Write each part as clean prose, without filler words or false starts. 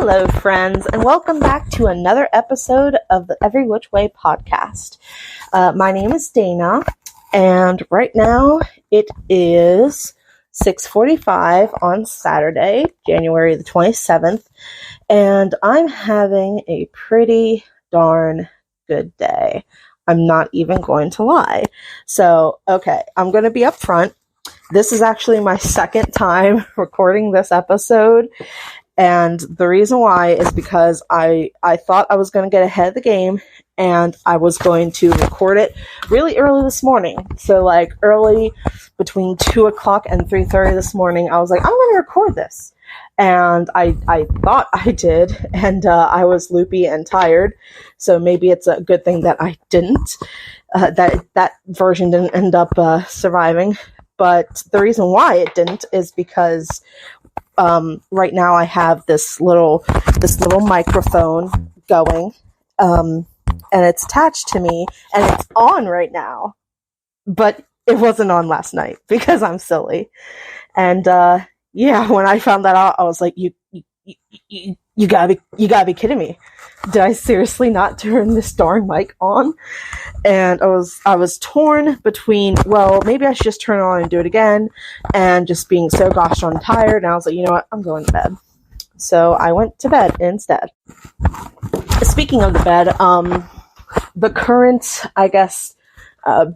Hello, friends, and welcome back to another episode of the Every Which Way podcast. My name is Dana, and right now it is 6:45 on Saturday, January the 27th, and I'm having a pretty darn good day. I'm not even going to lie. So, okay, I'm going to be upfront. This is actually my second time recording this episode. And the reason why is because I thought I was going to get ahead of the game and I was going to record it really early this morning. So like early between 2 o'clock and 3:30 this morning, I was like, I'm going to record this. And I thought I did, and I was loopy and tired. So maybe it's a good thing that I didn't, that version didn't end up surviving. But the reason why it didn't is because right now I have this little microphone going, and it's attached to me, and it's on right now, but it wasn't on last night because I'm silly. And when I found that out, I was like, you gotta be kidding me. Did I seriously not turn this darn mic on? And I was torn between, well, maybe I should just turn it on and do it again, and just being so gosh darn tired. And I was like, you know what, I'm going to bed. So I went to bed instead. Speaking of the bed, the current, I guess,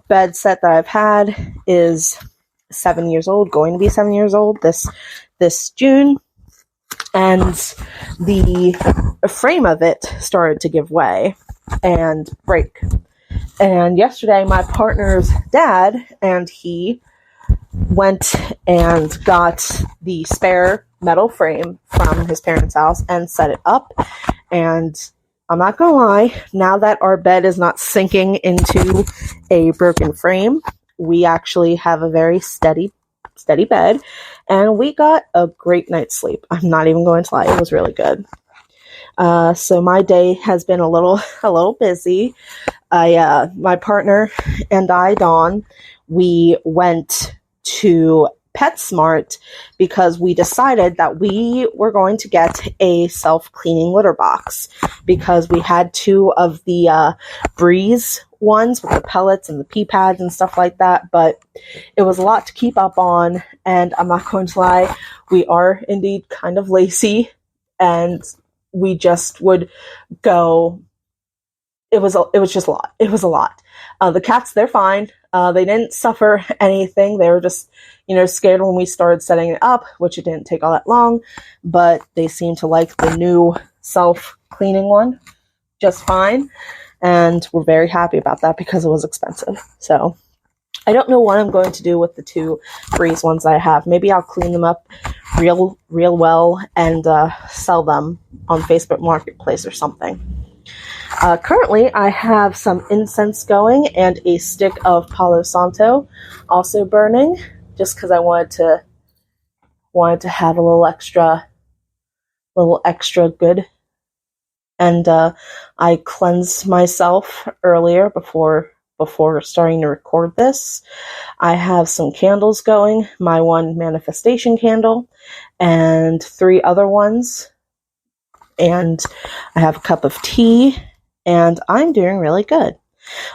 bed set that I've had is 7 years old, going to be 7 years old this June. And the frame of it started to give way and break. And yesterday, my partner's dad and he went and got the spare metal frame from his parents' house and set it up. And I'm not gonna lie, now that our bed is not sinking into a broken frame, we actually have a very steady bed, and we got a great night's sleep. I'm not even going to lie, it was really good. So my day has been a little busy. My partner and I, Dawn, we went to PetSmart because we decided that we were going to get a self-cleaning litter box because we had two of the Breeze ones with the pellets and the pee pads and stuff like that, but it was a lot to keep up on, and I'm not going to lie, we are indeed kind of lazy, and we just would go. It was just a lot. It was a lot. The cats, they're fine. They didn't suffer anything. They were just, scared when we started setting it up, which it didn't take all that long, but they seemed to like the new self-cleaning one just fine, and we're very happy about that because it was expensive. So I don't know what I'm going to do with the two Breeze ones I have. Maybe I'll clean them up real well and sell them on Facebook Marketplace or something. Currently, I have some incense going and a stick of Palo Santo also burning, just because I wanted to have a little extra good. And I cleansed myself earlier before starting to record this. I have some candles going, my one manifestation candle, and 3 other ones. and I have a cup of tea, and I'm doing really good.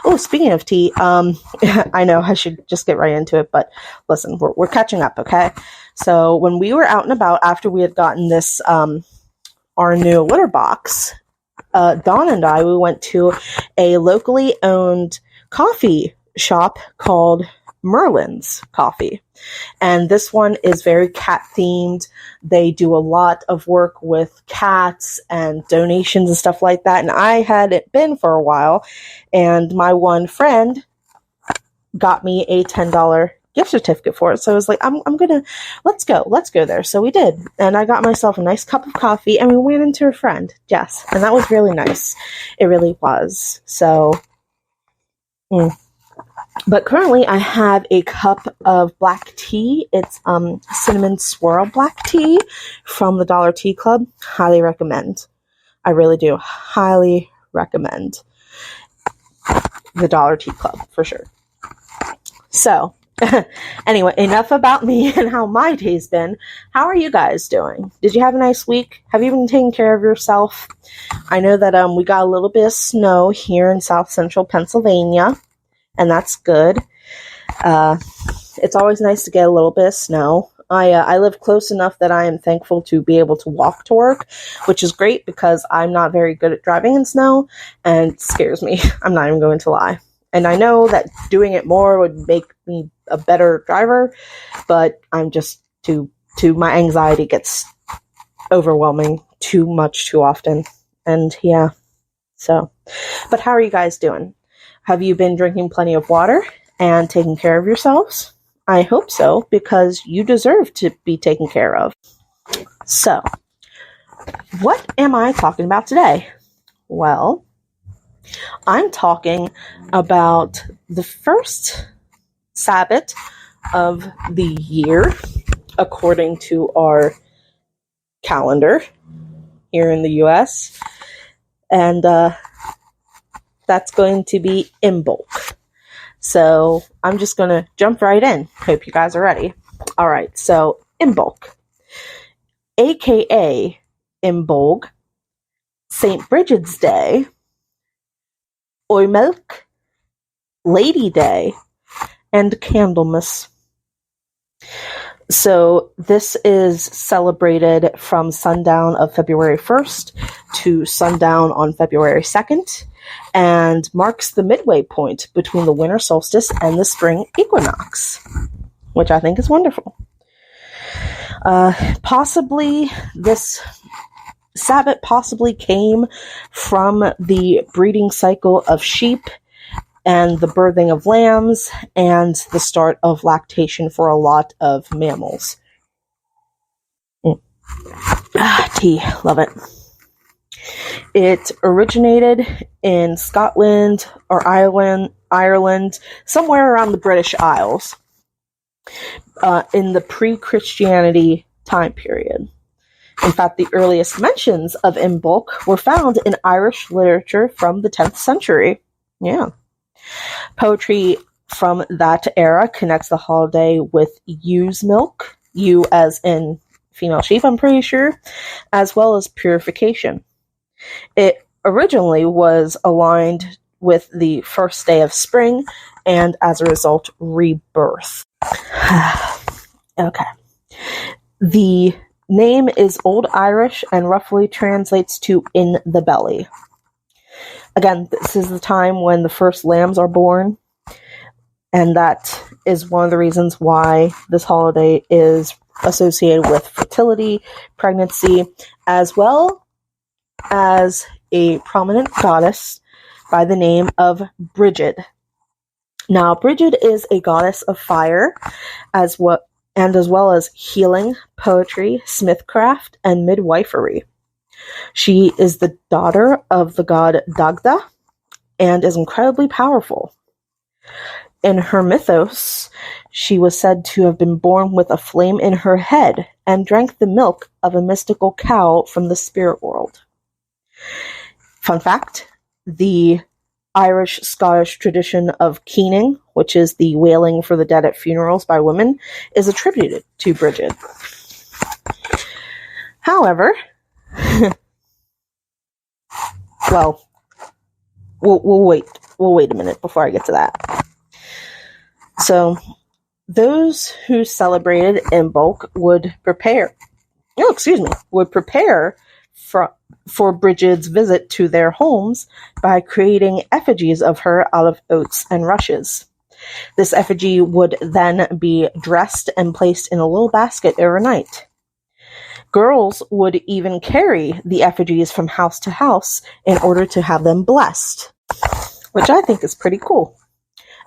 Oh, speaking of tea, I know I should just get right into it, but listen, we're catching up, okay? So when we were out and about after we had gotten this, our new litter box, Dawn and I, we went to a locally owned coffee shop called Merlin's Coffee. And this one is very cat themed. They do a lot of work with cats and donations and stuff like that. And I hadn't been for a while. And my one friend got me a $10 gift certificate for it. So I was like, let's go there. So we did. And I got myself a nice cup of coffee and we went into her friend, Jess. And that was really nice. It really was. So, But currently I have a cup of black tea. It's cinnamon swirl black tea from the Dollar Tea Club. Highly recommend. I really do. Highly recommend the Dollar Tea Club for sure. So, anyway, enough about me and how my day's been. How are you guys doing? Did you have a nice week? Have you been taking care of yourself? I know that we got a little bit of snow here in South Central Pennsylvania. And that's good. It's always nice to get a little bit of snow. I live close enough that I am thankful to be able to walk to work, which is great because I'm not very good at driving in snow and it scares me. I'm not even going to lie. And I know that doing it more would make me a better driver, but I'm just my anxiety gets overwhelming too much too often. And yeah, so, but how are you guys doing? Have you been drinking plenty of water and taking care of yourselves? I hope so, because you deserve to be taken care of. So, what am I talking about today? Well, I'm talking about the first sabbat of the year, according to our calendar here in the U.S., and that's going to be Imbolc. So I'm just going to jump right in. Hope you guys are ready. All right, so Imbolc, aka Imbolg, St. Brigid's Day, Oimelc, Lady Day, and Candlemas. So this is celebrated from sundown of February 1st to sundown on February 2nd, and marks the midway point between the winter solstice and the spring equinox, which I think is wonderful. Possibly this sabbat came from the breeding cycle of sheep and the birthing of lambs and the start of lactation for a lot of mammals. Tea, love it. It originated in Scotland or Ireland, somewhere around the British Isles, in the pre-Christianity time period. In fact, the earliest mentions of Imbolc were found in Irish literature from the 10th century. Yeah. Poetry from that era connects the holiday with ewe's milk, ewe as in female sheep, I'm pretty sure, as well as purification. It originally was aligned with the first day of spring, and as a result, rebirth. Okay. The name is Old Irish and roughly translates to in the belly. Again, this is the time when the first lambs are born, and that is one of the reasons why this holiday is associated with fertility, pregnancy, as well as a prominent goddess by the name of Brigid. Now, Brigid is a goddess of fire, as well as healing, poetry, smithcraft, and midwifery. She is the daughter of the god Dagda and is incredibly powerful. In her mythos, she was said to have been born with a flame in her head and drank the milk of a mystical cow from the spirit world. Fun fact, the Irish-Scottish tradition of keening, which is the wailing for the dead at funerals by women, is attributed to Brigid. However, well, we'll wait. We'll wait a minute before I get to that. So, those who celebrated Imbolc would prepare for Brigid's visit to their homes by creating effigies of her out of oats and rushes. This effigy would then be dressed and placed in a little basket overnight. Girls would even carry the effigies from house to house in order to have them blessed, which I think is pretty cool.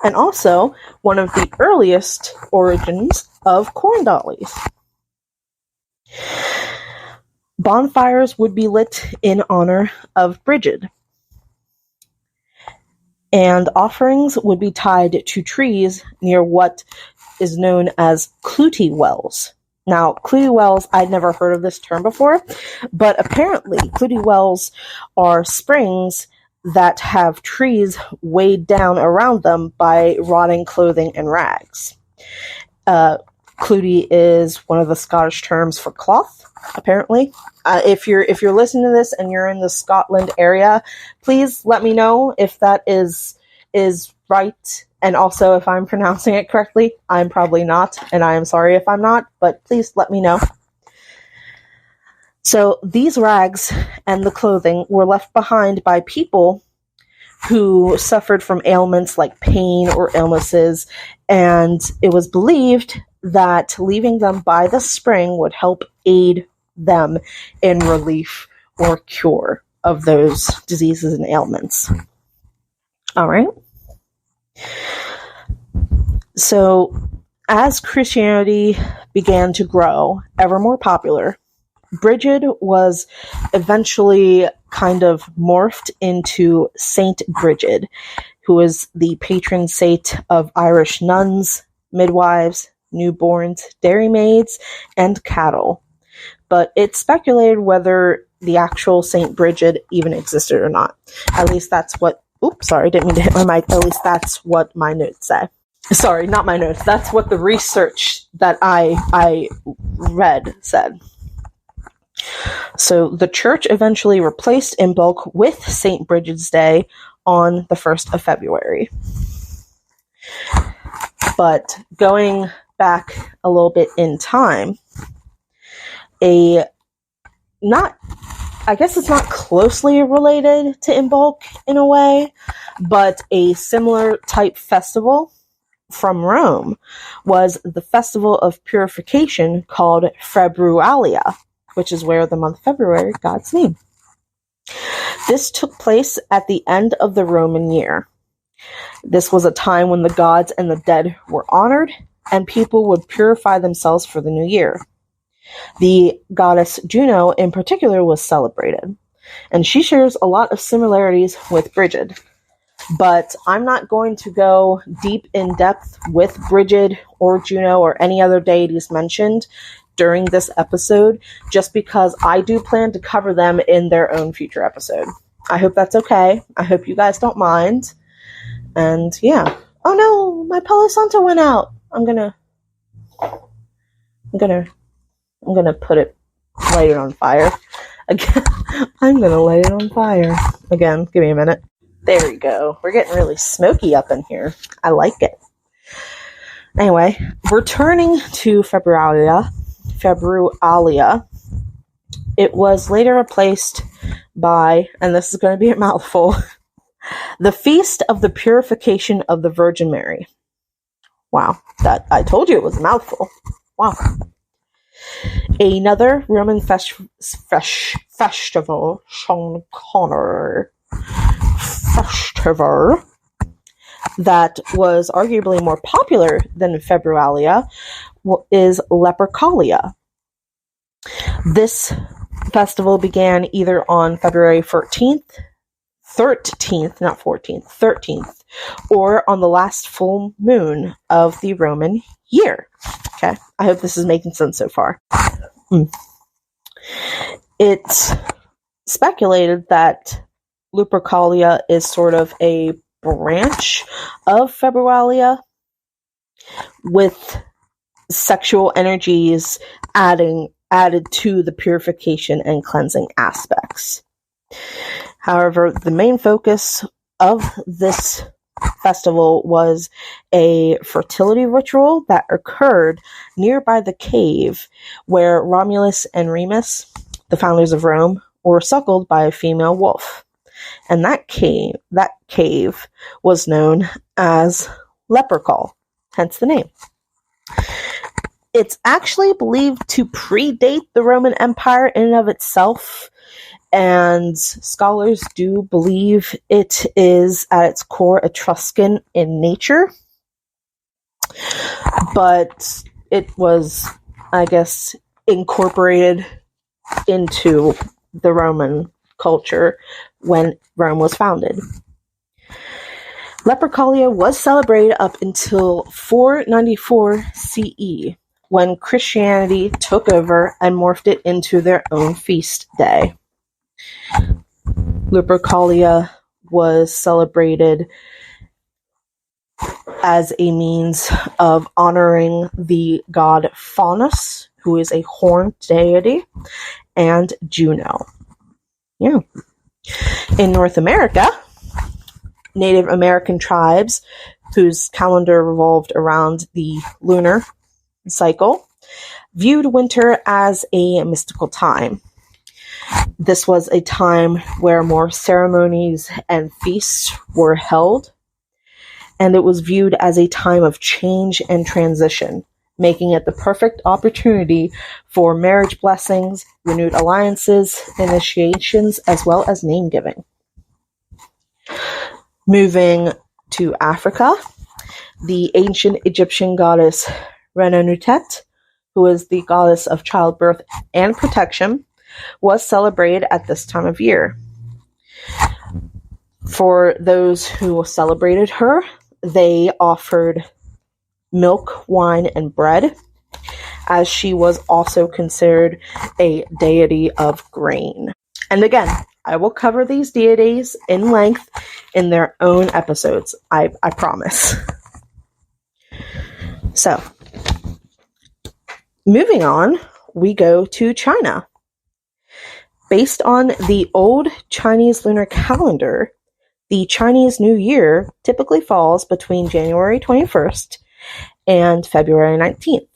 And also one of the earliest origins of corn dollies. Bonfires would be lit in honor of Brigid, and offerings would be tied to trees near what is known as Clootie Wells. Now, Clootie Wells, I'd never heard of this term before, but apparently Clootie Wells are springs that have trees weighed down around them by rotting clothing and rags. Clootie is one of the Scottish terms for cloth, apparently. If you're listening to this and you're in the Scotland area, please let me know if that is right, and also if I'm pronouncing it correctly. I'm probably not, and I am sorry if I'm not, but please let me know. So these rags and the clothing were left behind by people who suffered from ailments like pain or illnesses, and it was believed that leaving them by the spring would help aid them in relief or cure of those diseases and ailments. All right. So, as Christianity began to grow ever more popular, Brigid was eventually kind of morphed into Saint Brigid, who is the patron saint of Irish nuns, midwives, newborns, dairymaids, and cattle. But it's speculated whether the actual Saint Brigid even existed or not. At least that's what... Oops, sorry, didn't mean to hit my mic. At least that's what my notes say. Sorry, not my notes. That's what the research that I read said. So the church eventually replaced Imbolc with St. Brigid's Day on the 1st of February. But going back a little bit in time, I guess it's not closely related to Imbolc in a way, but a similar type festival from Rome was the festival of purification called Februalia, which is where the month February got its name. This took place at the end of the Roman year. This was a time when the gods and the dead were honored, and people would purify themselves for the new year. The goddess Juno in particular was celebrated, and she shares a lot of similarities with Brigid. But I'm not going to go deep in depth with Brigid or Juno or any other deities mentioned during this episode, just because I do plan to cover them in their own future episode. I hope that's okay. I hope you guys don't mind. And yeah. Oh no, my Palo Santo went out. I'm gonna put it, light it on fire. Again, I'm gonna light it on fire. Again, give me a minute. There we go. We're getting really smoky up in here. I like it. Anyway, returning to Februalia, it was later replaced by, and this is going to be a mouthful, the Feast of the Purification of the Virgin Mary. Wow, that I told you it was a mouthful. Wow. Another Roman festival, Sean Connor festival, that was arguably more popular than Februalia is Lupercalia. This festival began either on February 13th, not 14th, 13th, or on the last full moon of the Roman year. Okay, I hope this is making sense so far. It's speculated that Lupercalia is sort of a branch of Februalia, with sexual energies added to the purification and cleansing aspects. However, the main focus of this festival was a fertility ritual that occurred nearby the cave where Romulus and Remus, the founders of Rome, were suckled by a female wolf. And that cave was known as Lepercall, hence the name. It's actually believed to predate the Roman Empire in and of itself, and scholars do believe it is at its core Etruscan in nature, but it was, I guess, incorporated into the Roman culture when Rome was founded. Lupercalia was celebrated up until 494 CE, when Christianity took over and morphed it into their own feast day. Lupercalia was celebrated as a means of honoring the god Faunus, who is a horned deity, and Juno. Yeah. In North America, Native American tribes, whose calendar revolved around the lunar cycle, viewed winter as a mystical time. This was a time where more ceremonies and feasts were held, and it was viewed as a time of change and transition, making it the perfect opportunity for marriage blessings, renewed alliances, initiations, as well as name-giving. Moving to Africa, the ancient Egyptian goddess Renenutet, who is the goddess of childbirth and protection, was celebrated at this time of year. For those who celebrated her, they offered milk, wine, and bread, as she was also considered a deity of grain. And again, I will cover these deities in length in their own episodes, I promise. So, moving on, we go to China. Based on the old Chinese lunar calendar, the Chinese New Year typically falls between January 21st and February 19th.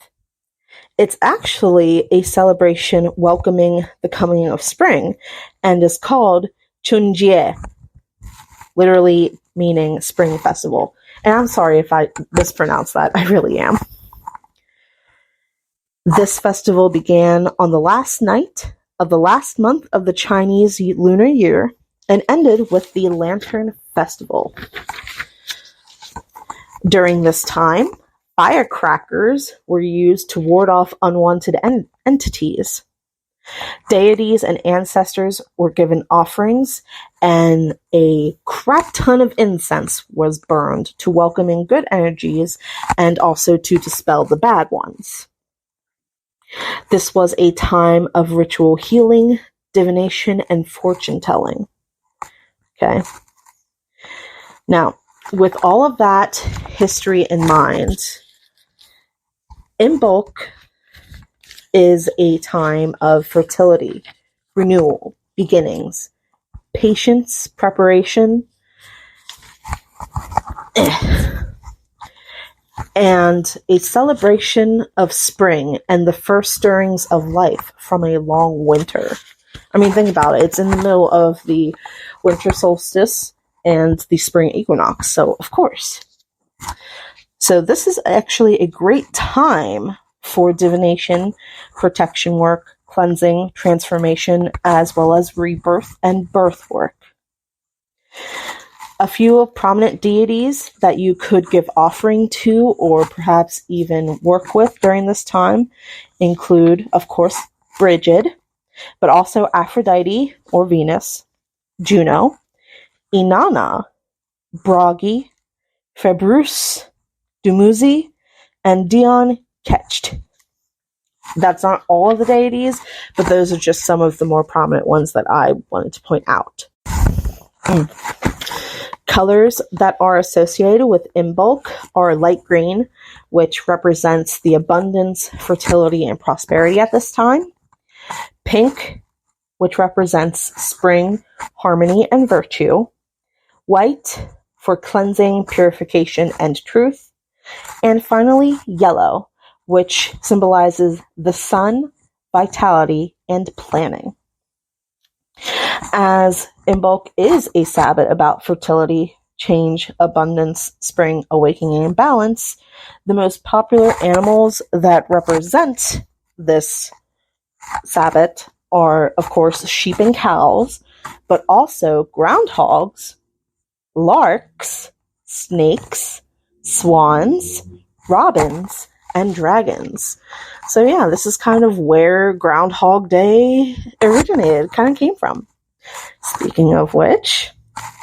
It's actually a celebration welcoming the coming of spring and is called Chunjie, literally meaning spring festival. And I'm sorry if I mispronounced that, I really am. This festival began on the last night of the last month of the Chinese lunar year and ended with the Lantern Festival. During this time, firecrackers were used to ward off unwanted entities. Deities and ancestors were given offerings, and a crap ton of incense was burned to welcome in good energies and also to dispel the bad ones. This was a time of ritual healing, divination, and fortune-telling. Okay. Now, with all of that history in mind, Imbolc is a time of fertility, renewal, beginnings, patience, preparation, and a celebration of spring and the first stirrings of life from a long winter. I mean, think about it. It's in the middle of the winter solstice and the spring equinox, so of course. So this is actually a great time for divination, protection work, cleansing, transformation, as well as rebirth and birth work. A few prominent deities that you could give offering to or perhaps even work with during this time include, of course, Brigid, but also Aphrodite or Venus, Juno, Inanna, Bragi, Februus, Dumuzi, and Dion Ketcht. That's not all of the deities, but those are just some of the more prominent ones that I wanted to point out. Colors that are associated with Imbolc are light green, which represents the abundance, fertility, and prosperity at this time. Pink, which represents spring, harmony, and virtue. White for cleansing, purification, and truth. And finally, yellow, which symbolizes the sun, vitality, and planning. As Imbolc is a Sabbath about fertility, change, abundance, spring, awakening, and balance, the most popular animals that represent this Sabbath are, of course, sheep and cows, but also groundhogs, larks, snakes, swans, robins, and dragons. So yeah, this is kind of where Groundhog Day originated, kind of came from. Speaking of which,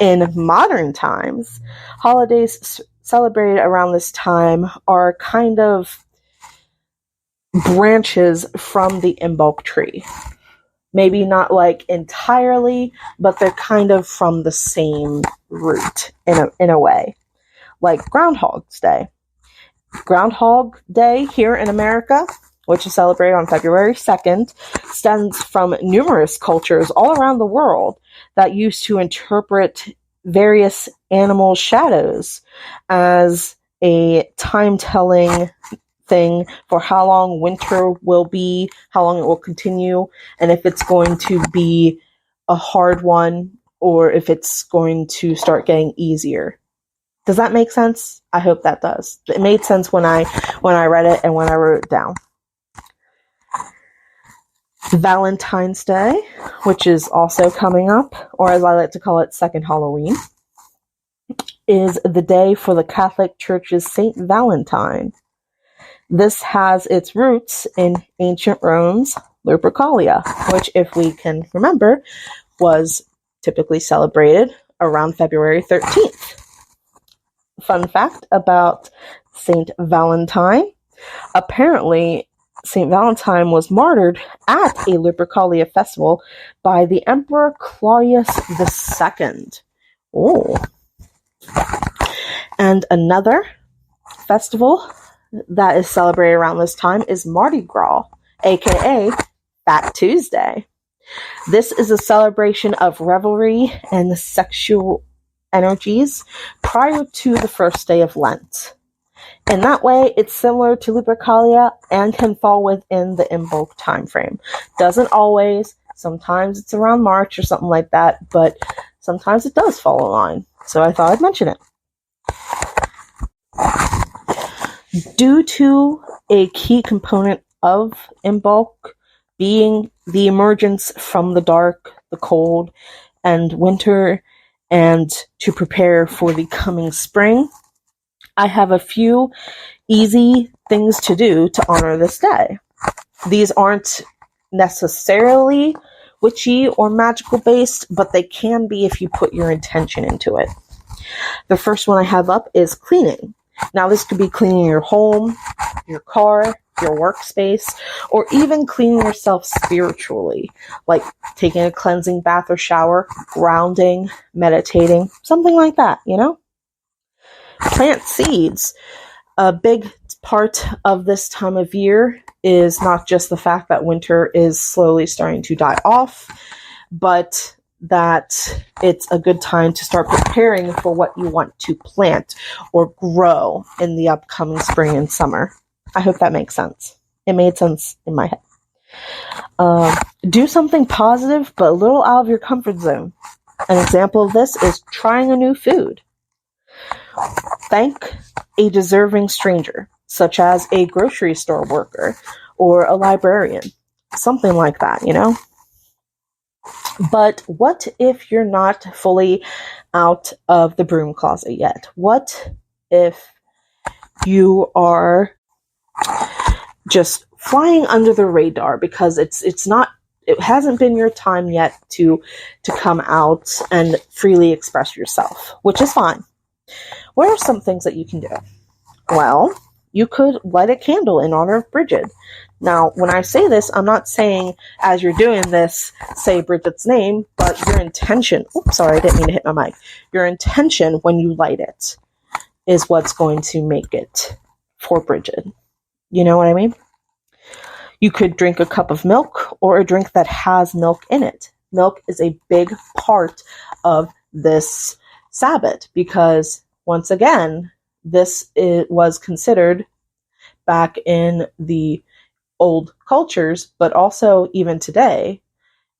in modern times, holidays celebrated around this time are kind of branches from the Imbolc tree. Maybe not like entirely, but they're kind of from the same root in a way. Like Groundhog's Day. Groundhog Day here in America, which is celebrated on February 2nd, stems from numerous cultures all around the world that used to interpret various animal shadows as a time-telling thing for how long winter will be, how long it will continue, and if it's going to be a hard one or if it's going to start getting easier. Does that make sense? I hope that does. It made sense when I read it and when I wrote it down. Valentine's Day, which is also coming up, or as I like to call it, Second Halloween, is the day for the Catholic Church's Saint Valentine. This has its roots in ancient Rome's Lupercalia, which, if we can remember, was typically celebrated around February 13th. Fun fact about Saint Valentine. Apparently, Saint Valentine was martyred at a Lupercalia festival by the Emperor Claudius II. Oh. And another festival that is celebrated around this time is Mardi Gras, aka Fat Tuesday. This is a celebration of revelry and sexual energies prior to the first day of Lent. In that way, it's similar to Lupercalia and can fall within the Imbolc time frame. Doesn't always. Sometimes it's around March or something like that, but sometimes it does fall in line. So I thought I'd mention it. Due to a key component of Imbolc being the emergence from the dark, the cold, and winter, and to prepare for the coming spring, I have a few easy things to do to honor this day. These aren't necessarily witchy or magical based, but they can be if you put your intention into it. The first one I have up is cleaning. Now, this could be cleaning your home, your car, your workspace, or even cleaning yourself spiritually, like taking a cleansing bath or shower, grounding, meditating, something like that, you know? Plant seeds. A big part of this time of year is not just the fact that winter is slowly starting to die off, but that it's a good time to start preparing for what you want to plant or grow in the upcoming spring and summer. I hope that makes sense. It made sense in my head. Do something positive, but a little out of your comfort zone. An example of this is trying a new food. Thank a deserving stranger, such as a grocery store worker or a librarian. Something like that, you know? But what if you're not fully out of the broom closet yet? What if you are just flying under the radar because it hasn't been your time yet to come out and freely express yourself, which is fine. What are some things that you can do? Well, you could light a candle in honor of Brigid. Now, when I say this, I'm not saying as you're doing this, say Brigid's name, but your intention, oops, sorry, I didn't mean to hit my mic. Your intention when you light it is what's going to make it for Brigid. You know what I mean? You could drink a cup of milk or a drink that has milk in it. Milk is a big part of this sabbat because, once again, was considered back in the old cultures, but also even today,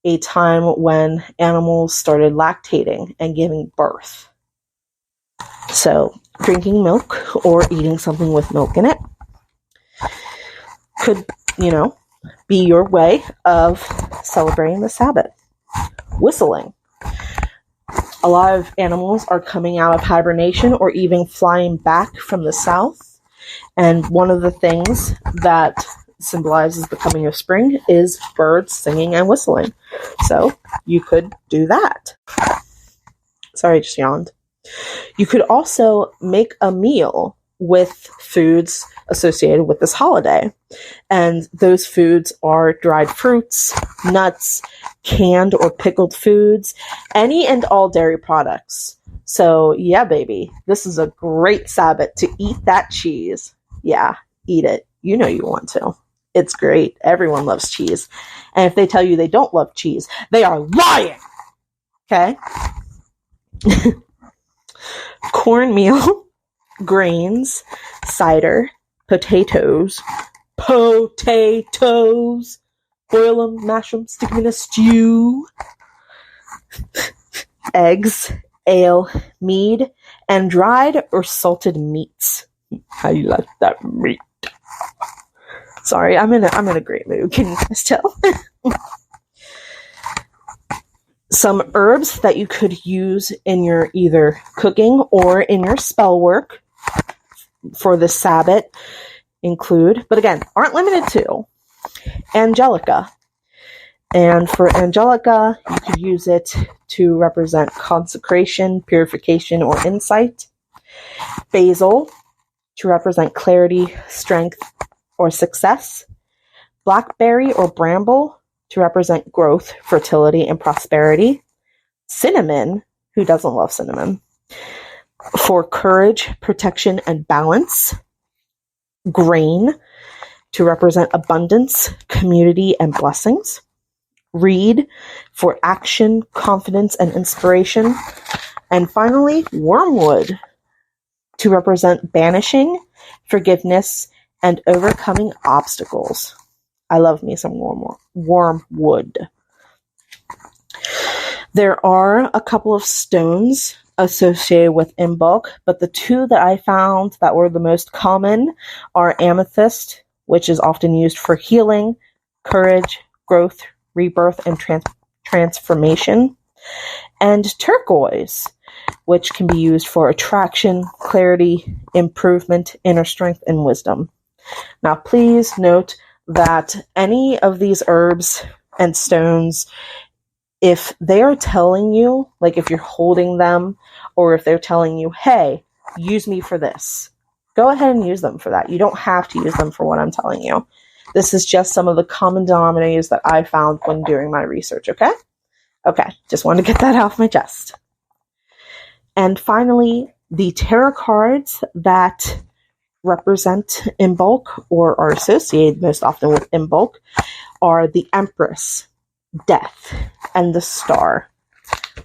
a time when animals started lactating and giving birth. So, drinking milk or eating something with milk in it could, be your way of celebrating the Sabbath. Whistling. A lot of animals are coming out of hibernation or even flying back from the south. And one of the things that symbolizes the coming of spring is birds singing and whistling. So you could do that. Sorry, I just yawned. You could also make a meal with foods associated with this holiday. And those foods are dried fruits, nuts, canned or pickled foods, any and all dairy products. So yeah, baby, this is a great Sabbath to eat that cheese. Yeah, eat it. You know you want to. It's great. Everyone loves cheese. And if they tell you they don't love cheese, they are lying. Okay? Cornmeal, grains, cider, potatoes, boil them, mash them, stick them in a stew, eggs, ale, mead, and dried or salted meats. How you like that meat? Sorry, I'm in a great mood. Can you guys tell? Some herbs that you could use in your either cooking or in your spell work for the Sabbath include, but again, aren't limited to, angelica. And for angelica, you could use it to represent consecration, purification, or insight. Basil, to represent clarity, strength, or success. Blackberry or bramble, to represent growth, fertility, and prosperity. Cinnamon, who doesn't love cinnamon? For courage, protection, and balance. Grain, to represent abundance, community, and blessings. Reed, for action, confidence, and inspiration. And finally, wormwood, to represent banishing, forgiveness, and overcoming obstacles. I love me some wormwood. There are a couple of stones associated with Imbolc, but the two that I found that were the most common are amethyst, which is often used for healing, courage, growth, rebirth, and transformation, and turquoise, which can be used for attraction, clarity, improvement, inner strength, and wisdom. Now, please note that any of these herbs and stones, if they are telling you, like if you're holding them, or if they're telling you, hey, use me for this, go ahead and use them for that. You don't have to use them for what I'm telling you. This is just some of the common denominators that I found when doing my research, okay? Okay, just wanted to get that off my chest. And finally, the tarot cards that represent Imbolc or are associated most often with Imbolc are the Empress, Death, and the Star,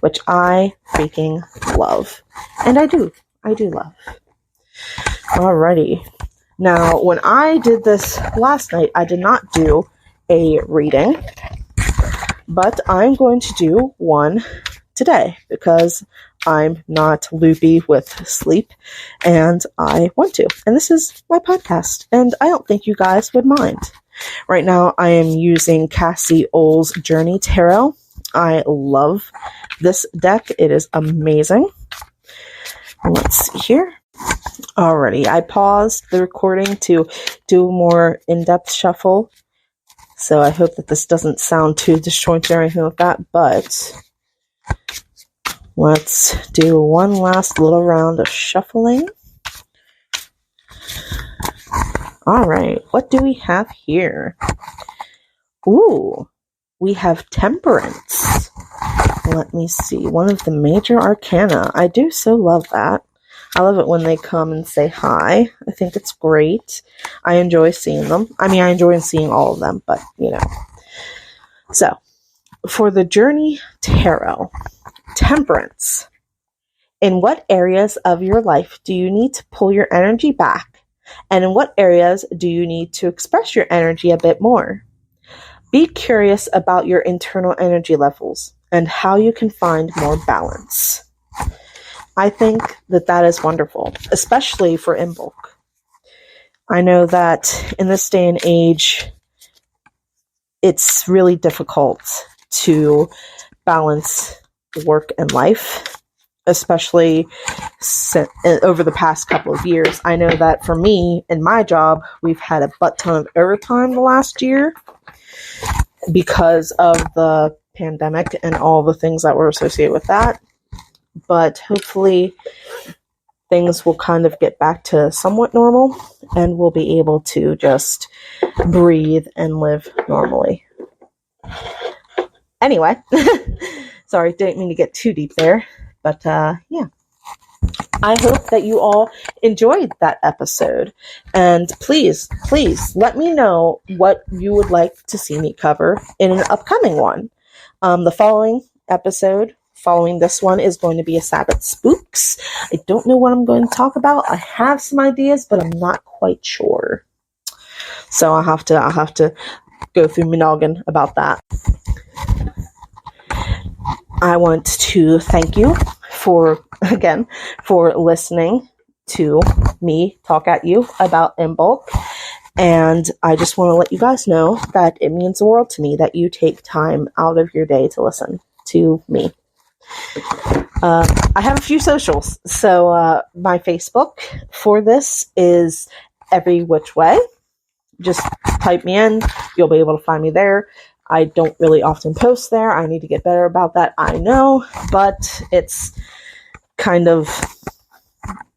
which I freaking love. And I do love. Alrighty. Now, when I did this last night, I did not do a reading, but I'm going to do one today because I'm not loopy with sleep and I want to. And this is my podcast, and I don't think you guys would mind. Right now, I am using Cassie Ohl's Journey Tarot. I love this deck. It is amazing. Let's see here. Alrighty, I paused the recording to do a more in-depth shuffle, so I hope that this doesn't sound too disjointed or anything like that, but let's do one last little round of shuffling. Alright, what do we have here? Ooh, we have Temperance. Let me see, one of the major arcana. I do so love that. I love it when they come and say hi. I think it's great. I enjoy seeing them. I mean, I enjoy seeing all of them, but So, for the Journey Tarot, Temperance. In what areas of your life do you need to pull your energy back? And in what areas do you need to express your energy a bit more? Be curious about your internal energy levels and how you can find more balance. I think that is wonderful, especially for Imbolc. I know that in this day and age, it's really difficult to balance work and life, especially over the past couple of years. I know that for me, in my job, we've had a butt ton of overtime the last year because of the pandemic and all the things that were associated with that. But hopefully things will kind of get back to somewhat normal and we'll be able to just breathe and live normally. Anyway, sorry, didn't mean to get too deep there, but yeah. I hope that you all enjoyed that episode, and please let me know what you would like to see me cover in an upcoming one. The following episode, following this one, is going to be a Sabbath Spooks. I don't know what I'm going to talk about. I have some ideas, but I'm not quite sure. So I'll have to go through my noggin about that. I want to thank you for listening to me talk at you about Imbolc. And I just want to let you guys know that it means the world to me that you take time out of your day to listen to me. I have a few socials. So my Facebook for this is Every Which Way. Just type me in. You'll be able to find me there. I don't really often post there. I need to get better about that, I know. But it's kind of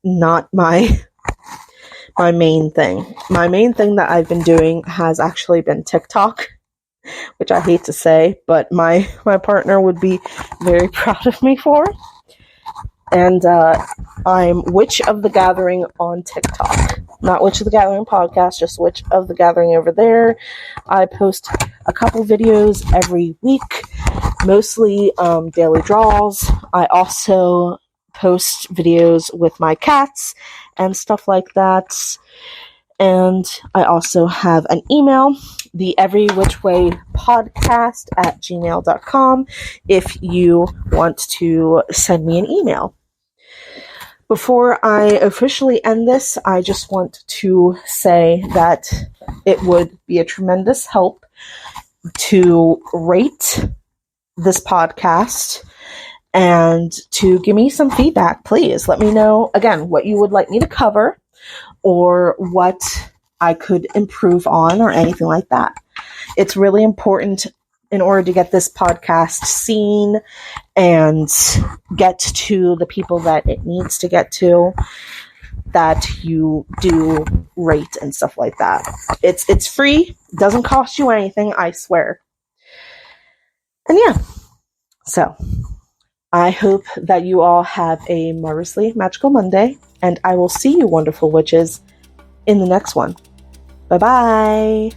not my main thing. My main thing that I've been doing has actually been TikTok, which I hate to say, but my partner would be very proud of me for. And I'm Witch of the Gathering on TikTok. Not Witch of the Gathering podcast, just Witch of the Gathering over there. I post a couple videos every week, mostly daily draws. I also post videos with my cats and stuff like that. And I also have an email, the Every Which Way podcast at gmail.com, if you want to send me an email. Before I officially end this, I just want to say that it would be a tremendous help to rate this podcast and to give me some feedback. Please let me know, again, what you would like me to cover or what I could improve on or anything like that. It's really important in order to get this podcast seen and get to the people that it needs to get to, that you do rate and stuff like that. It's free. It doesn't cost you anything, I swear. And yeah, so I hope that you all have a marvelously magical Monday, and I will see you, wonderful witches, in the next one. Bye-bye.